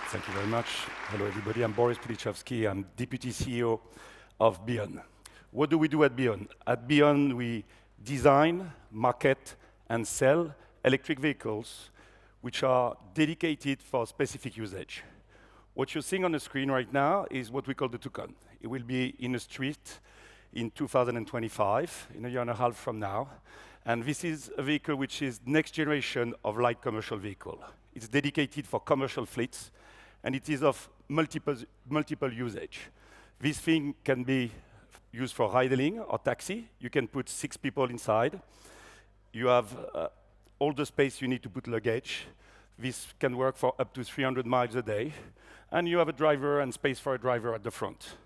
Thank you very much. Hello, everybody. I'm Boris Pilichowski. I'm Deputy CEO of Beyond. What do we do at Beyond? At Beyond, we design, market, and sell electric vehicles which are dedicated for specific usage. What you're seeing on the screen right now is what we call the Toucan. It will be in the street in 2025, in a year and a half from now. And this is a vehicle which is next generation of light commercial vehicle. It's dedicated for commercial fleets, and it is of multiple usage. This thing can be used for ride-hailing or taxi. You can put 6 people inside. You have all the space you need to put luggage. This can work for up to 300 miles a day. And you have a driver and space for a driver at the front.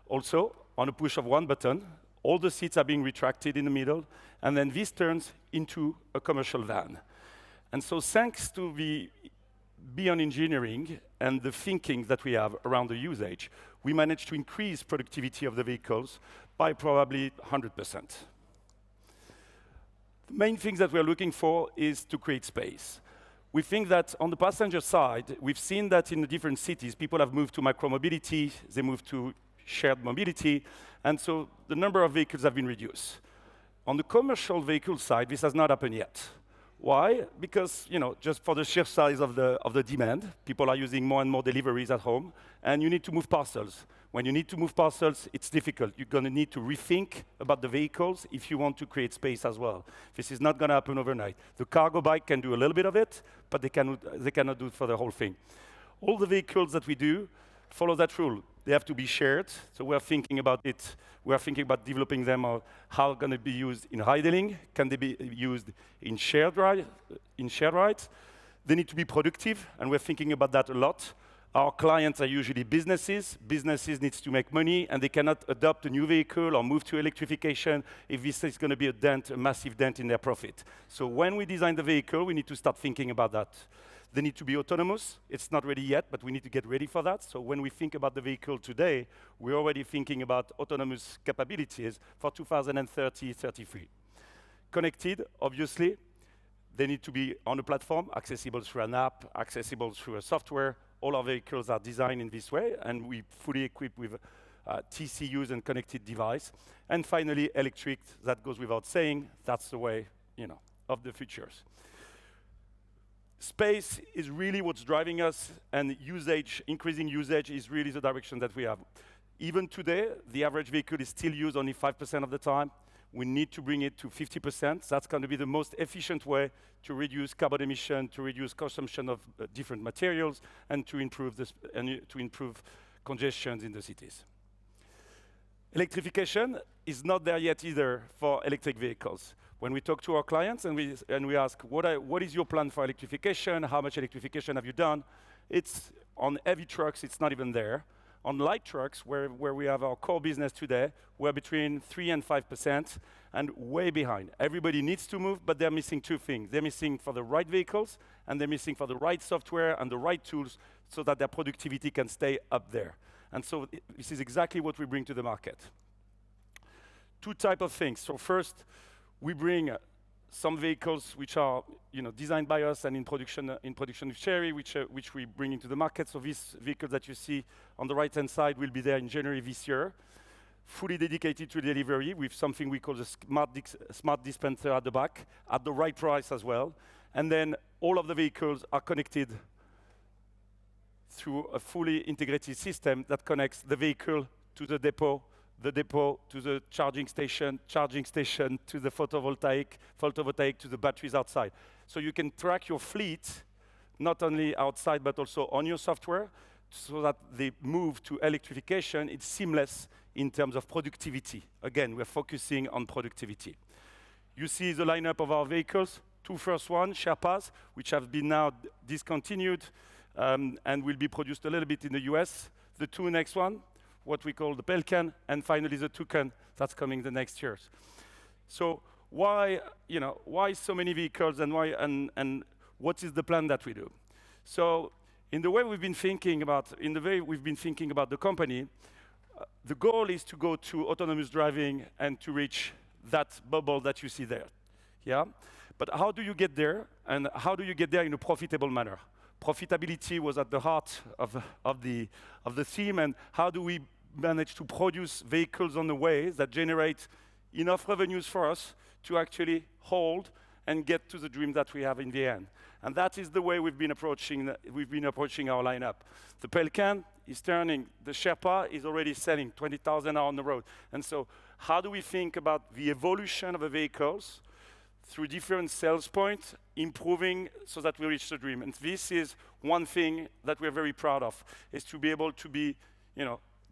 Also, on a push of one button, all the seats are being retracted in the middle, and then this turns into a commercial van. And so thanks to the Beyond engineering and the thinking that we have around the usage, we managed to increase productivity of the vehicles by probably 100%. The main things that we're looking for is to create space. We think that on the passenger side, we've seen that in the different cities, people have moved to micromobility, they moved to shared mobility, and so the number of vehicles have been reduced. On the commercial vehicle side, this has not happened yet. Why? Because, just for the sheer size of the demand, people are using more and more deliveries at home, and you need to move parcels. When you need to move parcels, it's difficult. You're going to need to rethink about the vehicles if you want to create space as well. This is not going to happen overnight. The cargo bike can do a little bit of it, but they cannot do it for the whole thing. All the vehicles that we do follow that rule. They have to be shared, so we're thinking about it. We're thinking about developing them, or how going to be used in ride-hailing. Can they be used in shared rides? They need to be productive, and we're thinking about that a lot. Our clients are usually businesses. Businesses need to make money, and they cannot adopt a new vehicle or move to electrification if this is going to be a massive dent in their profit. So when we design the vehicle, we need to start thinking about that. They need to be autonomous. It's not ready yet, but we need to get ready for that. So when we think about the vehicle today, we're already thinking about autonomous capabilities for 2030-33. Connected, obviously. They need to be on a platform, accessible through an app, accessible through a software. All our vehicles are designed in this way, and we fully equipped with TCUs and connected device. And finally, electric. That goes without saying. That's the way, of the futures. Space is really what's driving us, and increasing usage is really the direction that we have. Even today, the average vehicle is still used only 5% of the time. We need to bring it to 50%. That's going to be the most efficient way to reduce carbon emission, to reduce consumption of different materials, and to improve congestion in the cities. Electrification is not there yet either for electric vehicles. When we talk to our clients and we ask, what is your plan for electrification? How much electrification have you done? It's on heavy trucks, it's not even there. On light trucks, where we have our core business today, we're between 3 and 5% and way behind. Everybody needs to move, but they're missing 2 things. They're missing for the right vehicles, and they're missing for the right software and the right tools so that their productivity can stay up there. And so this is exactly what we bring to the market. 2 types of things. So first, we bring some vehicles which are designed by us and in production with Chery, which we bring into the market. So this vehicle that you see on the right-hand side will be there in January this year, fully dedicated to delivery with something we call the smart dispenser at the back, at the right price as well. And then all of the vehicles are connected through a fully integrated system that connects the vehicle to the depot to the charging station to the photovoltaic to the batteries outside. So you can track your fleet, not only outside, but also on your software, so that the move to electrification is seamless in terms of productivity. Again, we're focusing on productivity. You see the lineup of our vehicles. 2 first one, Sherpas, which have been now discontinued and will be produced a little bit in the US. The 2 next one, what we call the Pelican, and finally the Toucan that's coming the next years. So why so many vehicles, and why and what is the plan that we do? So in the way we've been thinking about the company, the goal is to go to autonomous driving and to reach that bubble that you see there. Yeah? But how do you get there, and how do you get there in a profitable manner? Profitability was at the heart of the theme, and how do we manage to produce vehicles on the way that generate enough revenues for us to actually hold and get to the dream that we have in the end. And that is the way we've been approaching our lineup. The Pelican is turning, the Sherpa is already selling 20,000 out on the road. And so how do we think about the evolution of the vehicles through different sales points, improving so that we reach the dream? And this is one thing that we're very proud of, is to be able to be,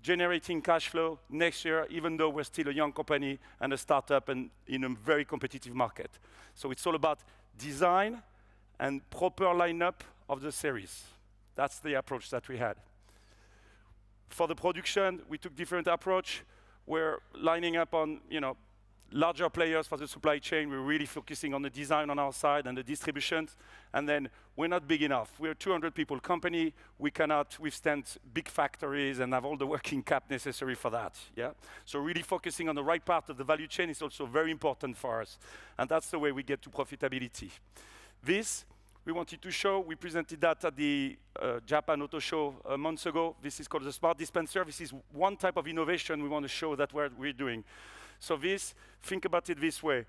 generating cash flow next year, even though we're still a young company and a startup and in a very competitive market. So it's all about design and proper lineup of the series. That's the approach that we had. For the production, we took different approach. We're lining up on, larger players for the supply chain. We're really focusing on the design on our side and the distributions. And then we're not big enough. We're a 200 people company. We cannot withstand big factories and have all the working cap necessary for that. Yeah? So really focusing on the right part of the value chain is also very important for us. And that's the way we get to profitability. This, we wanted to show, we presented that at the Japan Auto Show months ago. This is called the Smart Dispenser. This is one type of innovation we want to show that we're doing. So this, think about it this way.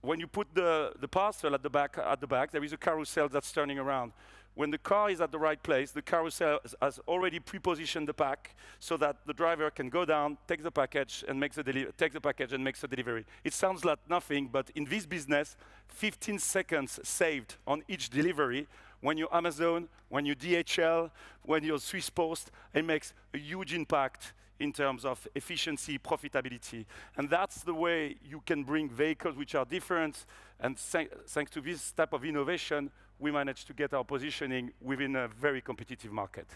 When you put the parcel at the back, there is a carousel that's turning around. When the car is at the right place, the carousel has already pre-positioned the pack so that the driver can go down, take the package, and makes the delivery. It sounds like nothing, but in this business, 15 seconds saved on each delivery. When you're Amazon, when you're DHL, when you're Swiss Post, it makes a huge impact in terms of efficiency, profitability. And that's the way you can bring vehicles which are different. And thanks to this type of innovation, we managed to get our positioning within a very competitive market.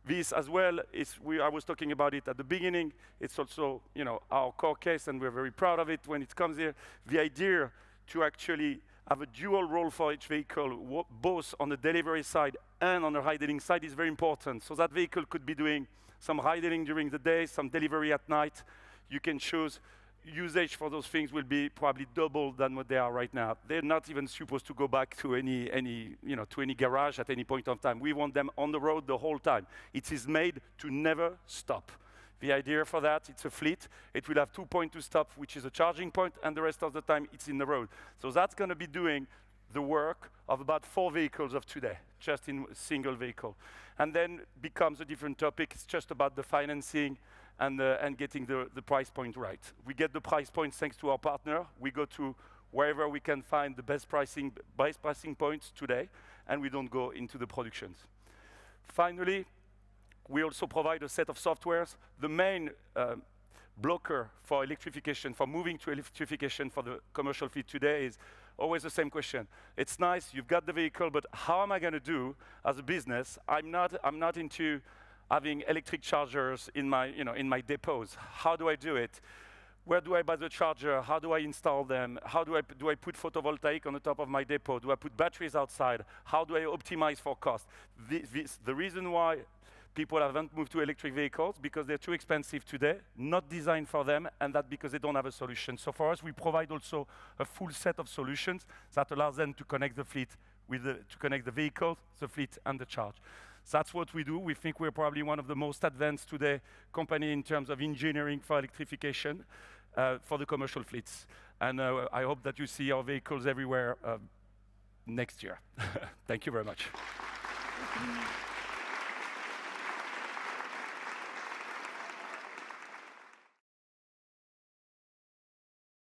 This as well is, I was talking about it at the beginning, it's also our core case, and we're very proud of it when it comes here. The idea to actually have a dual role for each vehicle, both on the delivery side and on the ride-hailing side, is very important. So that vehicle could be doing some ride-hailing during the day, some delivery at night. You can choose. Usage for those things will be probably double than what they are right now. They're not even supposed to go back to any garage at any point of time. We want them on the road the whole time. It is made to never stop. The idea for that, it's a fleet. It will have 2 points to stop, which is a charging point, and the rest of the time it's in the road. So that's going to be doing the work of about 4 vehicles of today, just in a single vehicle. And then becomes a different topic. It's just about the financing and getting the price point right. We get the price point thanks to our partner. We go to wherever we can find the best pricing points today, and we don't go into the productions. Finally, we also provide a set of softwares. The main blocker for electrification, for moving to electrification for the commercial fleet today is always the same question. It's nice, you've got the vehicle, but how am I going to do as a business? I'm not into having electric chargers in my depots. How do I do it? Where do I buy the charger? How do I install them? How do I put photovoltaic on the top of my depot? Do I put batteries outside? How do I optimize for cost? The reason why people haven't moved to electric vehicles, because they're too expensive today, not designed for them, and that because they don't have a solution. So for us, we provide also a full set of solutions that allows them to connect the fleet to connect the vehicle, the fleet, and the charge. That's what we do. We think we're probably one of the most advanced today company in terms of engineering for electrification for the commercial fleets. And I hope that you see our vehicles everywhere next year. Thank you very much.